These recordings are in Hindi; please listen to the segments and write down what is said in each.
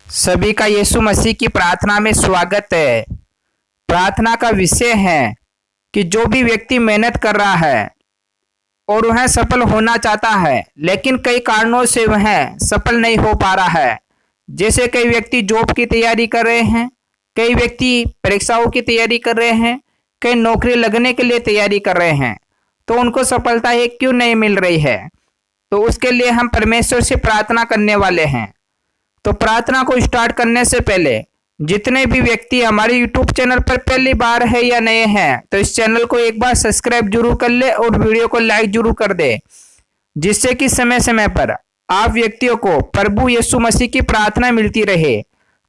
सभी का यीशु मसीह की प्रार्थना में स्वागत है। प्रार्थना का विषय है कि जो भी व्यक्ति मेहनत कर रहा है और वह सफल होना चाहता है, लेकिन कई कारणों से वह सफल नहीं हो पा रहा है। जैसे कई व्यक्ति जॉब की तैयारी कर रहे हैं, कई व्यक्ति परीक्षाओं की तैयारी कर रहे हैं, कई नौकरी लगने के लिए तैयारी कर रहे हैं, तो उनको सफलता क्यों नहीं मिल रही है। तो उसके लिए हम परमेश्वर से प्रार्थना करने वाले हैं। तो प्रार्थना को स्टार्ट करने से पहले जितने भी व्यक्ति हमारे यूट्यूब चैनल पर पहली बार है या नए हैं, तो इस चैनल को एक बार सब्सक्राइब जरूर कर ले और वीडियो को लाइक जरूर कर दे, जिससे कि समय समय पर आप व्यक्तियों को प्रभु यीशु मसीह की प्रार्थना मिलती रहे।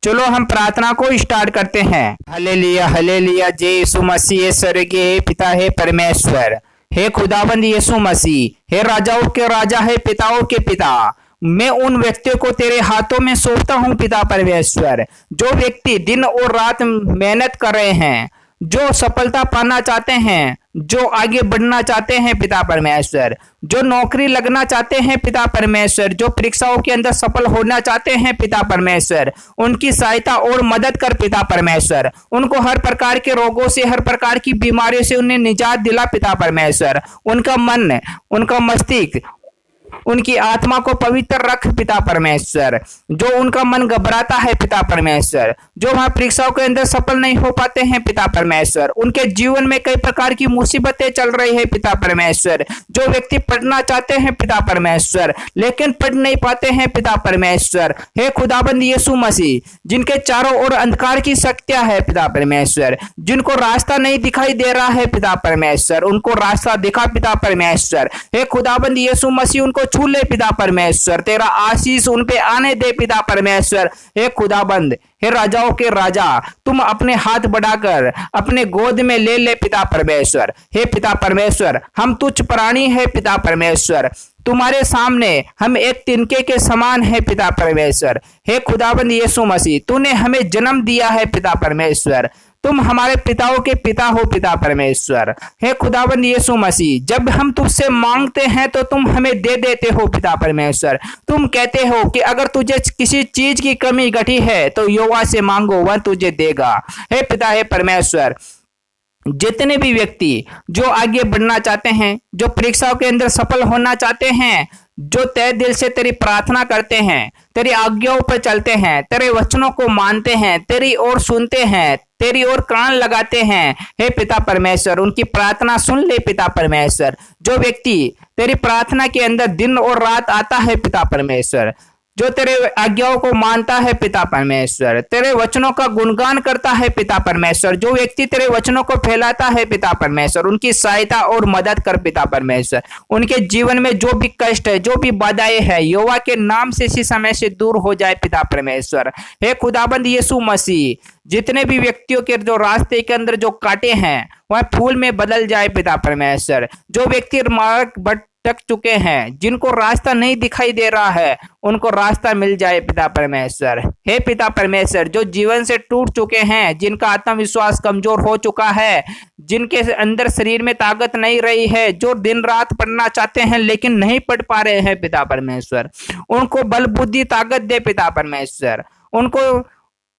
चलो हम प्रार्थना को स्टार्ट करते हैं। Hallelujah hallelujah. जय यीशु मसीह। स्वर्गीय पिता है परमेश्वर, हे खुदाबंद यीशु मसीह, हे राजाओं के राजा, है पिताओं के पिता, मैं उन व्यक्तियों को तेरे हाथों में सौंपता हूं पिता परमेश्वर, जो व्यक्ति दिन और रात मेहनत कर रहे हैं, जो सफलता पाना चाहते हैं, जो आगे बढ़ना चाहते हैं पिता परमेश्वर, जो नौकरी लगना चाहते हैं पिता परमेश्वर, जो परीक्षाओं के अंदर सफल होना चाहते हैं पिता परमेश्वर, उनकी सहायता और मदद कर पिता परमेश्वर। उनको हर प्रकार के रोगों से, हर प्रकार की बीमारियों से उन्हें निजात दिला पिता परमेश्वर। उनका मन, उनका मस्तिष्क, उनकी आत्मा को पवित्र रख पिता परमेश्वर। जो उनका मन घबराता है पिता परमेश्वर, जो वहां परीक्षाओं के अंदर सफल नहीं हो पाते हैं पिता परमेश्वर, उनके जीवन में कई प्रकार की मुसीबतें चल रही है पिता परमेश्वर। जो व्यक्ति पढ़ना चाहते हैं पिता परमेश्वर, लेकिन पढ़ नहीं पाते हैं पिता परमेश्वर, हे खुदाबंद यीशु मसीह, जिनके चारों ओर अंधकार की शक्तियां है पिता परमेश्वर, जिनको रास्ता नहीं दिखाई दे रहा है पिता परमेश्वर, उनको रास्ता दिखा पिता परमेश्वर। हे खुदाबंद यीशु मसीह, उनको छू ले पिता परमेश्वर, तेरा आशीष उन पे आने दे पिता परमेश्वर। हे खुदाबंद, हे राजाओं के राजा, तुम अपने हाथ बढ़ाकर अपने गोद में ले ले पिता परमेश्वर। हे पिता परमेश्वर, हम तुच्छ प्राणी है पिता परमेश्वर, तुम्हारे सामने हम एक तिनके के समान है पिता परमेश्वर। हे खुदाबंद यीशु मसीह, तूने हमें जन्म दिया है पिता परमेश्वर, तुम हमारे पिताओं के पिता हो पिता परमेश्वर। हे खुदाबंद यीशु मसीह, जब हम तुझसे मांगते हैं तो तुम हमें दे देते हो पिता परमेश्वर। तुम कहते हो कि अगर तुझे किसी चीज की कमी घटी है तो यहोवा से मांगो, वह तुझे देगा। हे पिता, हे परमेश्वर, जितने भी व्यक्ति जो आगे बढ़ना चाहते हैं, जो परीक्षाओं के अंदर सफल होना चाहते हैं, जो तय दिल से तेरी प्रार्थना करते हैं, तेरी आज्ञाओं पर चलते हैं, तेरे वचनों को मानते हैं, तेरी ओर सुनते हैं, तेरी ओर कान लगाते हैं, हे पिता परमेश्वर, उनकी प्रार्थना सुन ले पिता परमेश्वर। जो व्यक्ति तेरी प्रार्थना के अंदर दिन और रात आता है पिता परमेश्वर, जो तेरे आज्ञाओं को मानता है पिता परमेश्वर, तेरे वचनों का गुणगान करता है पिता परमेश्वर, जो व्यक्ति तेरे वचनों को फैलाता है पिता परमेश्वर, उनकी सहायता और मदद कर पिता परमेश्वर। उनके जीवन में जो भी कष्ट है, जो भी बाधाएं है, यहोवा के नाम से इसी समय से दूर हो जाए पिता परमेश्वर। हे खुदाबंद यीशु मसीह, जितने भी व्यक्तियों के जो रास्ते के अंदर जो कांटे हैं वह फूल में बदल जाए पिता परमेश्वर। जो व्यक्ति मार्ग भटक चुके हैं, जिनको रास्ता नहीं दिखाई दे रहा है, उनको रास्ता मिल जाए पिता परमेश्वर। हे पिता परमेश्वर, जो जीवन से टूट चुके हैं, जिनका आत्मविश्वास कमजोर हो चुका है, जिनके अंदर शरीर में ताकत नहीं रही है, जो दिन रात पढ़ना चाहते हैं लेकिन नहीं पढ़ पा रहे हैं पिता परमेश्वर, उनको बल बुद्धि ताकत दे पिता परमेश्वर। उनको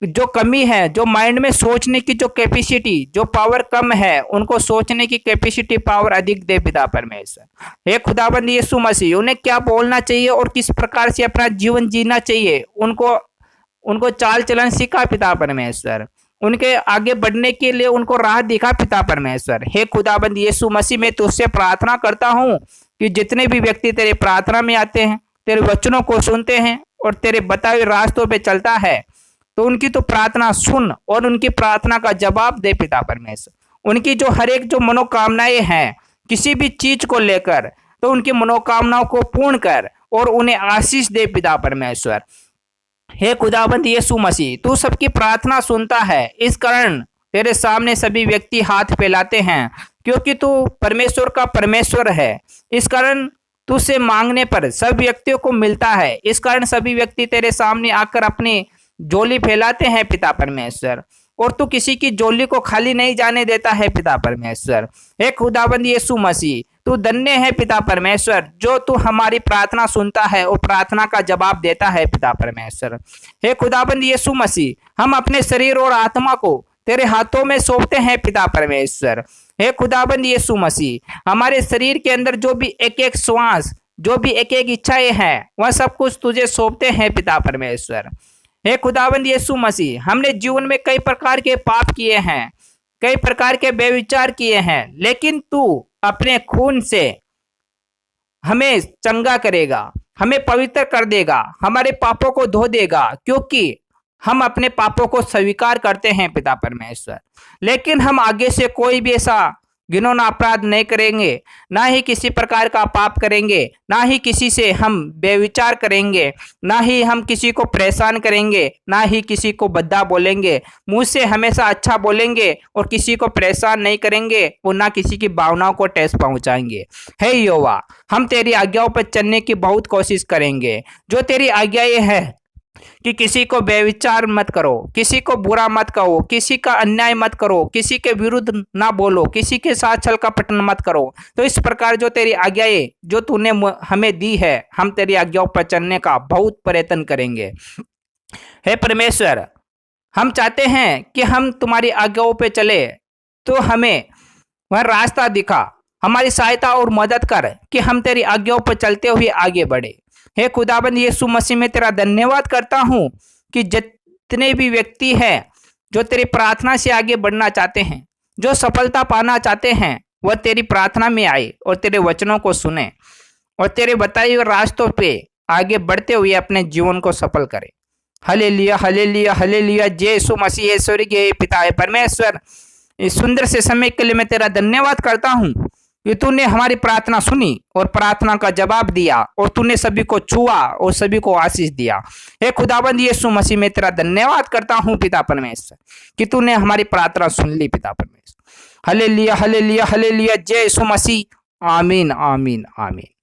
जो कमी है, जो माइंड में सोचने की जो कैपेसिटी, जो पावर कम है, उनको सोचने की कैपेसिटी पावर अधिक दे पिता परमेश्वर। हे खुदाबंद यीशु मसीह, उन्हें क्या बोलना चाहिए और किस प्रकार से अपना जीवन जीना चाहिए, उनको चाल चलन सिखा पिता परमेश्वर। उनके आगे बढ़ने के लिए उनको राह दिखा पिता परमेश्वर। हे खुदाबंद यीशु मसीह, मैं तुझसे प्रार्थना करता हूँ कि जितने भी व्यक्ति तेरे प्रार्थना में आते हैं, तेरे वचनों को सुनते हैं और तेरे बताए हुए रास्तों पे चलता है, तो उनकी तो प्रार्थना सुन और उनकी प्रार्थना का जवाब दे पिता परमेश्वर। उनकी जो हर एक जो मनोकामनाएं हैं किसी भी चीज को लेकर, तो उनकी मनोकामनाओं को पूर्ण कर और उन्हें आशीष दे पिता परमेश्वर। हे खुदाबंद यीशु मसीह, तू सबकी प्रार्थना सुनता है, इस कारण तेरे सामने सभी व्यक्ति हाथ फैलाते हैं, क्योंकि तू परमेश्वर का परमेश्वर है। इस कारण तुझसे मांगने पर सब व्यक्तियों को मिलता है, इस कारण सभी व्यक्ति तेरे सामने आकर अपनी झोली फैलाते हैं पिता परमेश्वर। और तू किसी की झोली को खाली नहीं जाने देता है पिता परमेश्वर। हे खुदाबंद यीशु मसीह, तू धन्य है पिता परमेश्वर, जो तू हमारी प्रार्थना सुनता है और प्रार्थना का जवाब देता है पिता परमेश्वर। हे खुदाबंद यीशु मसीह, हम अपने शरीर और आत्मा को तेरे हाथों में सौंपते हैं पिता परमेश्वर। हे खुदाबंद यीशु मसीह, हमारे शरीर के अंदर जो भी एक एक श्वास, जो भी एक एक इच्छाएं हैं, वह सब कुछ तुझे सौंपते हैं पिता परमेश्वर। हे खुदाबंद यीशु मसीह, हमने जीवन में कई प्रकार के पाप किए हैं, कई प्रकार के बेविचार किए हैं, लेकिन तू अपने खून से हमें चंगा करेगा, हमें पवित्र कर देगा, हमारे पापों को धो देगा, क्योंकि हम अपने पापों को स्वीकार करते हैं पिता परमेश्वर। लेकिन हम आगे से कोई भी ऐसा घिनौना अपराध नहीं करेंगे, ना ही किसी प्रकार का पाप करेंगे, ना ही किसी से हम बेविचार करेंगे, ना ही हम किसी को परेशान करेंगे, ना ही किसी को बद्दा बोलेंगे। मुंह से हमेशा अच्छा बोलेंगे और किसी को परेशान नहीं करेंगे और ना किसी की भावनाओं को ठेस पहुंचाएंगे। हे यहोवा, हम तेरी आज्ञाओं पर चलने की बहुत कोशिश करेंगे। जो तेरी आज्ञाएं है कि किसी को बेविचार मत करो, किसी को बुरा मत कहो, किसी का अन्याय मत करो, किसी के विरुद्ध ना बोलो, किसी के साथ छल कपट मत करो। तो इस प्रकार जो तेरी आज्ञाएं जो तूने हमें दी है, हम तेरी आज्ञाओं पर चलने का बहुत प्रयत्न करेंगे। हे परमेश्वर, हम चाहते हैं कि हम तुम्हारी आज्ञाओं पे चले, तो हमें वह रास्ता दिखा, हमारी सहायता और मदद कर कि हम तेरी आज्ञाओं पर चलते हुए आगे बढ़े। हे खुदाबंद यीशु मसीह, में तेरा धन्यवाद करता हूँ कि जितने भी व्यक्ति हैं जो तेरी प्रार्थना से आगे बढ़ना चाहते हैं, जो सफलता पाना चाहते हैं, वह तेरी प्रार्थना में आए और तेरे वचनों को सुने और तेरे बताए हुए रास्तों पे आगे बढ़ते हुए अपने जीवन को सफल करें। Hallelujah, hallelujah, hallelujah. जय यीशु मसीह। हे स्वर्गीय पिता है परमेश्वर, इस सुंदर से समय के लिए मैं तेरा धन्यवाद करता हूँ कि तूने हमारी प्रार्थना सुनी और प्रार्थना का जवाब दिया और तूने सभी को छुआ और सभी को आशीष दिया। हे खुदाबंद यीशु मसीह, में तेरा धन्यवाद करता हूँ पिता परमेश्वर कि तूने हमारी प्रार्थना सुन ली पिता परमेश्वर। Hallelujah, hallelujah, hallelujah. जय यीशु मसीह। आमीन, आमीन, आमीन।